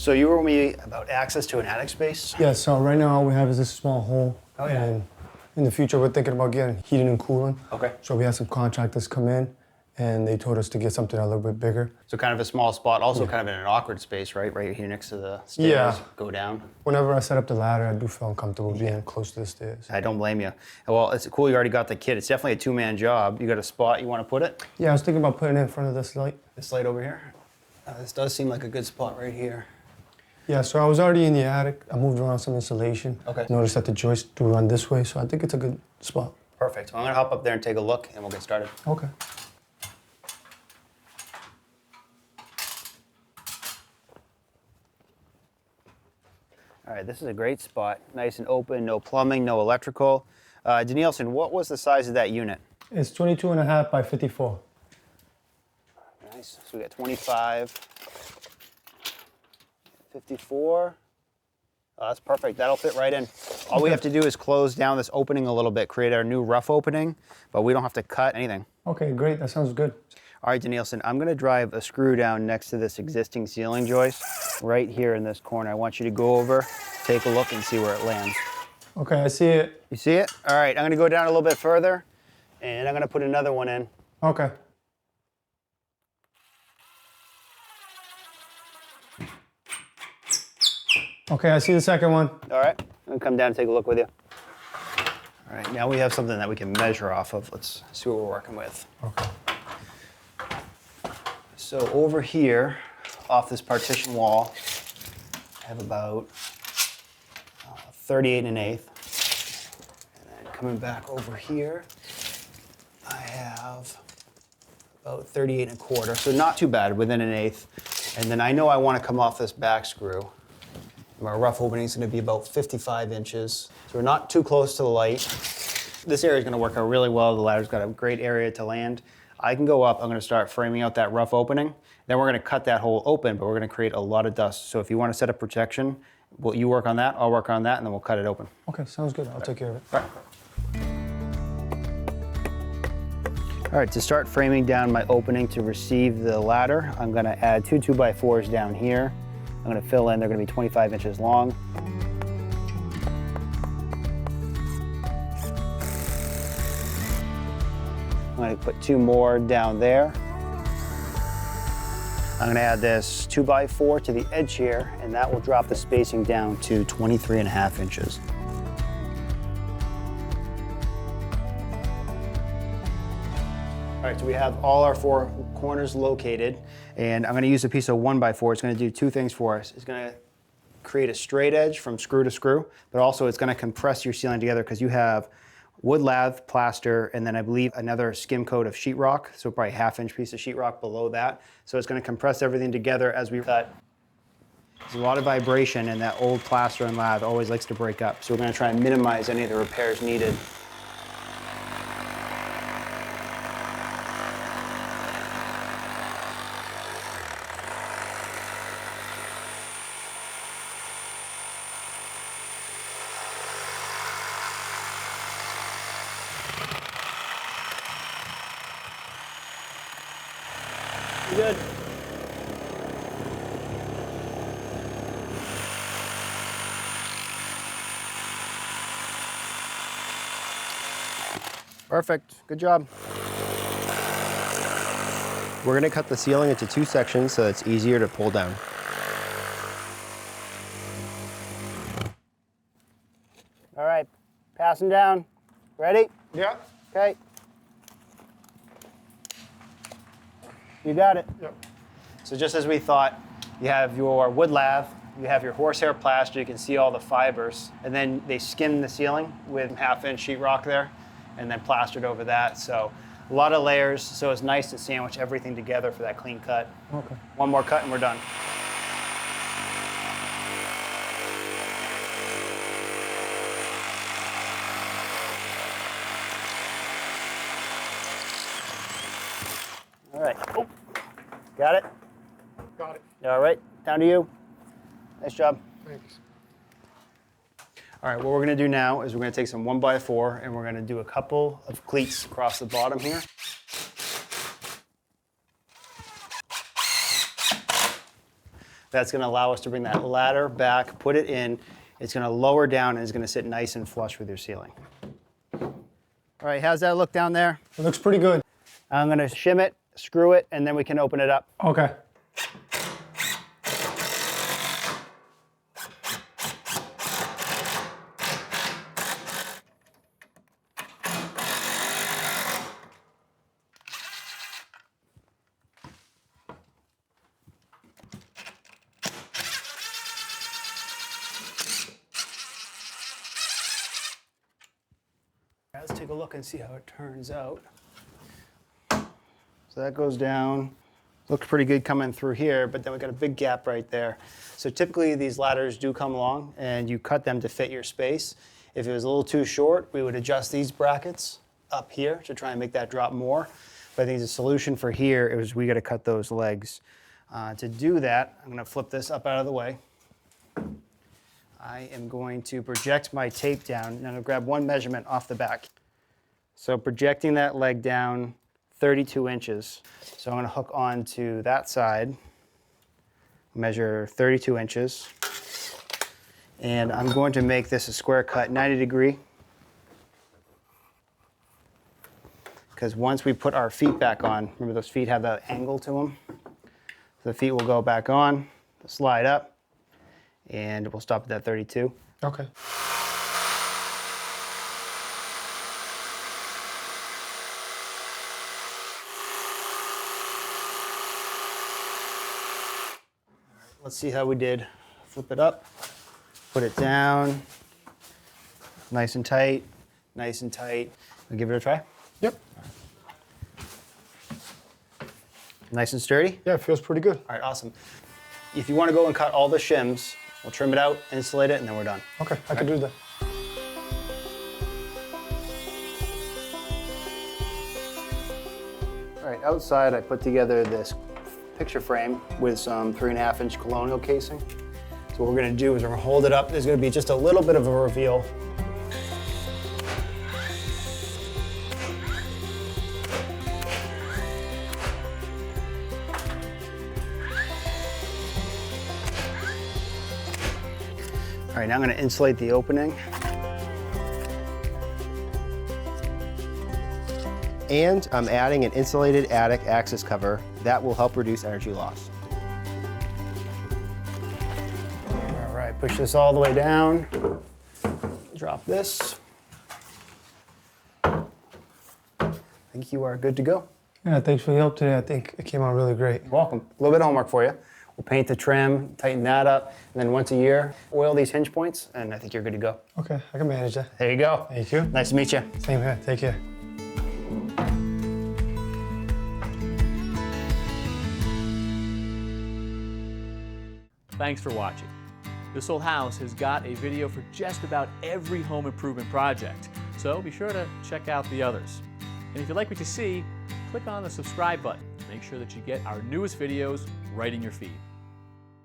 So you were with me about access to an attic space? Yeah, so right now all we have is this small hole. Oh, yeah. And in the future, we're thinking about getting heating and cooling. Okay. So we had some contractors come in, and they told us to get something a little bit bigger. So kind of a small spot, also kind of in an awkward space, right? Right here next to the stairs. Yeah. Go down. Whenever I set up the ladder, I do feel uncomfortable being close to the stairs. I don't blame you. Well, it's cool you already got the kit. It's definitely a two-man job. You got a spot you want to put it? Yeah, I was thinking about putting it in front of this light. This light over here? This does seem like a good spot right here. Yeah, so I was already in the attic. I moved around some insulation. Okay. Noticed that the joists do run this way, so I think it's a good spot. Perfect. Well, I'm going to hop up there and take a look, and we'll get started. Okay. All right, this is a great spot. Nice and open, no plumbing, no electrical. Danielson, what was the size of that unit? It's 22.5 by 54. Nice. So we got 25, 54. Oh, that's perfect. That'll fit right in. All we have to do is close down this opening a little bit, create our new rough opening, but we don't have to cut anything. Okay, great. That sounds good. All right, Danielson, I'm going to drive a screw down next to this existing ceiling joist right here in this corner. I want you to go over, take a look, and see where it lands. Okay, I see it. You see it? All right, I'm going to go down a little bit further, and I'm going to put another one in. Okay. Okay, I see the second one. All right, I'm going to come down and take a look with you. All right, now we have something that we can measure off of. Let's see what we're working with. Okay. So over here, off this partition wall, I have about 38 1/8. And then coming back over here, I have about 38 1/4. So not too bad, within 1/8. And then I know I want to come off this back screw. My rough opening is going to be about 55 inches. So we're not too close to the light. This area is going to work out really well. The ladder's got a great area to land. I can go up, I'm going to start framing out that rough opening. Then we're going to cut that hole open, but we're going to create a lot of dust. So if you want to set up protection, you work on that, I'll work on that, and then we'll cut it open. Okay, sounds good. I'll take care of it. All right. All right, to start framing down my opening to receive the ladder, I'm going to add 2 2x4s down here. I'm going to fill in, they're going to be 25 inches long. I'm going to put 2 more down there. I'm going to add this 2x4 to the edge here, and that will drop the spacing down to 23.5 inches. All right, so we have all our 4 corners located, and I'm going to use a piece of 1x4. It's going to do 2 things for us. It's going to create a straight edge from screw to screw, but also it's going to compress your ceiling together because you have wood lath, plaster, and then I believe another skim coat of sheetrock, so probably a 1/2 inch piece of sheetrock below that. So it's going to compress everything together as we cut. There's a lot of vibration, and that old plaster and lath always likes to break up. So we're going to try and minimize any of the repairs needed. Good. Perfect. Good job. We're going to cut the ceiling into 2 sections so it's easier to pull down. All right, passing down. Ready? Yeah. Okay. You got it. Yep. So just as we thought, you have your wood lath, you have your horsehair plaster, you can see all the fibers, and then they skimmed the ceiling with 1/2 inch sheetrock there, and then plastered over that. So a lot of layers, so it's nice to sandwich everything together for that clean cut. Okay. One more cut and we're done. All right. Oh, got it? Got it. All right, down to you. Nice job. Thanks. All right, what we're gonna do now is we're gonna take some 1x4 and we're gonna do a couple of cleats across the bottom here. That's going to allow us to bring that ladder back, put it in. It's going to lower down and it's going to sit nice and flush with your ceiling. All right, how's that look down there? It looks pretty good. I'm going to shim it, screw it, and then we can open it up. Okay. Let's take a look and see how it turns out. So that goes down. Looks pretty good coming through here, but then we got a big gap right there. So typically these ladders do come along and you cut them to fit your space. If it was a little too short, we would adjust these brackets up here to try and make that drop more. But I think the solution for here is we got to cut those legs. To do that, I'm going to flip this up out of the way. I am going to project my tape down and I'm going to grab one measurement off the back. So projecting that leg down 32 inches. So I'm going to hook on to that side, measure 32 inches, and I'm going to make this a square cut 90 degree. Because once we put our feet back on, remember those feet have that angle to them? So the feet will go back on, slide up, and we'll stop at that 32. Okay. Let's see how we did. Flip it up, put it down, nice and tight, nice and tight. We'll give it a try. Yep. Nice and sturdy? Yeah, it feels pretty good. All right, awesome. If you want to go and cut all the shims, we'll trim it out, insulate it, and then we're done. Okay, I can do that. All right, outside I put together this picture frame with some 3.5-inch colonial casing. So what we're gonna do is we're gonna hold it up. There's gonna be just a little bit of a reveal. All right, now I'm gonna insulate the opening. And I'm adding an insulated attic access cover that will help reduce energy loss. All right, push this all the way down. Drop this. I think you are good to go. Yeah, thanks for the help today. I think it came out really great. You're welcome. A little bit of homework for you. We'll paint the trim, tighten that up, and then once a year, oil these hinge points, and I think you're good to go. Okay, I can manage that. There you go. Thank you. Nice to meet you. Same here. Take care. Thanks for watching. This Old House has got a video for just about every home improvement project, so be sure to check out the others. And if you like what you see, click on the subscribe button to make sure that you get our newest videos right in your feed.